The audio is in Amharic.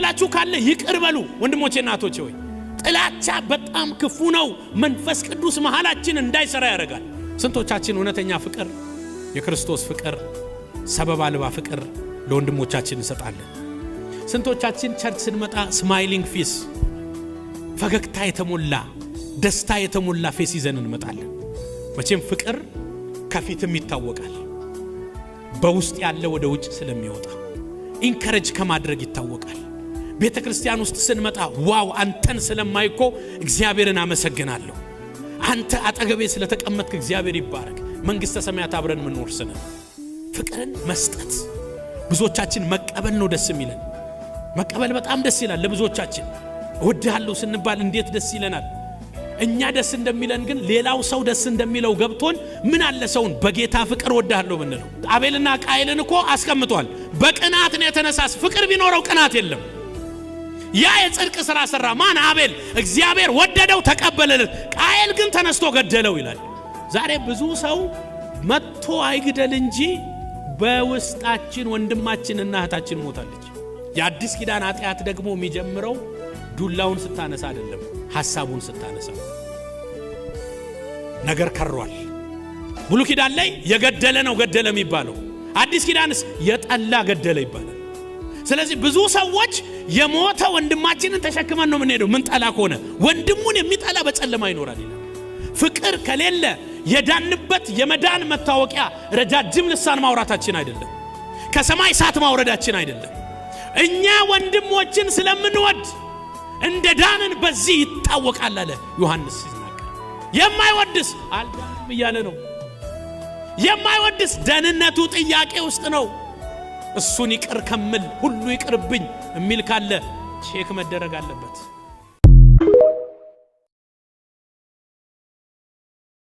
የበደላችሁ ካለ ይቅር በሉ። ወንድሞቼ እናቶቼ ሆይ ጥላቻ በጣም ክፉ ነው። መንፈስ ቅዱስ መሐላችን እንዳይሰራ ያደርጋል። ስንቶቻችን እውነተኛ ፍቅር፣ የክርስቶስ ፍቅር፣ ሰበብ አልባ ፍቅር ለወንድሞቻችን እንሰጣለን? ስንቶቻችን ቸርች ስንመጣ ስማይሊንግ ፌስ፣ ፈገግታ የተሞላ ደስታ የተሞላ ፌስ ይዘን እንመጣለን? መቼም ፍቅር ከፊትም ይታወቃል፣ በውስጥ ያለ ወደ ውጭ ስለሚወጣ ኢንከሬጅ ከማድረግ ይታወቃል። ቤተ ክርስቲያን ውስጥ ስንመጣ ዋው አንተን ስለማይኮ እግዚአብሔርን አመሰግናለሁ፣ አንተ አጠገቤ ስለተቀመጥክ እግዚአብሔር ይባረክ፣ መንግስተ ሰማያት አብረን ምን ወርስነ። ፍቅርን መስጠት ብዙዎቻችን መቀበል ነው ደስ የሚለን። መቀበል በጣም ደስ ይላል ለብዙዎቻችን። እወድሃለሁ ስንባል እንዴት ደስ ይለናል። እኛ ደስ እንደሚለን ግን ሌላው ሰው ደስ እንደሚለው ገብቶን ምን አለ ሰውን በጌታ ፍቅር እወድሃለሁ ብንለው። አቤልና ቃየልን እኮ አስቀምጧል። በቅናት ነው የተነሳስ። ፍቅር ቢኖረው ቅናት የለም። ያ የጽድቅ ሥራ ሰራ ማን? አቤል። እግዚአብሔር ወደደው ተቀበለለት። ቃየል ግን ተነስቶ ገደለው ይላል። ዛሬ ብዙ ሰው መጥቶ አይግደል እንጂ በውስጣችን ወንድማችንና እህታችን ሞታለች። የአዲስ ኪዳን ኃጢአት ደግሞ የሚጀምረው ዱላውን ስታነሳ አይደለም፣ ሐሳቡን ስታነሳ። ነገር ከሯል። ብሉይ ኪዳን ላይ የገደለ ነው ገደለ የሚባለው፣ አዲስ ኪዳንስ የጠላ ገደለ ይባላል። ስለዚህ ብዙ ሰዎች የሞተ ወንድማችንን ተሸክመን ነው የምንሄደው። ምን ጠላ ከሆነ ወንድሙን የሚጠላ በጨለማ ይኖራል ይላል። ፍቅር ከሌለ የዳንበት የመዳን መታወቂያ ረጃጅም ልሳን ማውራታችን አይደለም፣ ከሰማይ እሳት ማውረዳችን አይደለም። እኛ ወንድሞችን ስለምንወድ እንደ ዳንን በዚህ ይታወቃል አለ ዮሐንስ ሲናገር። የማይወድስ አልዳንም እያለ ነው። የማይወድስ ደህንነቱ ጥያቄ ውስጥ ነው። እሱን ይቅር ከምል ሁሉ ይቅርብኝ የሚል ካለ ቼክ መደረግ አለበት።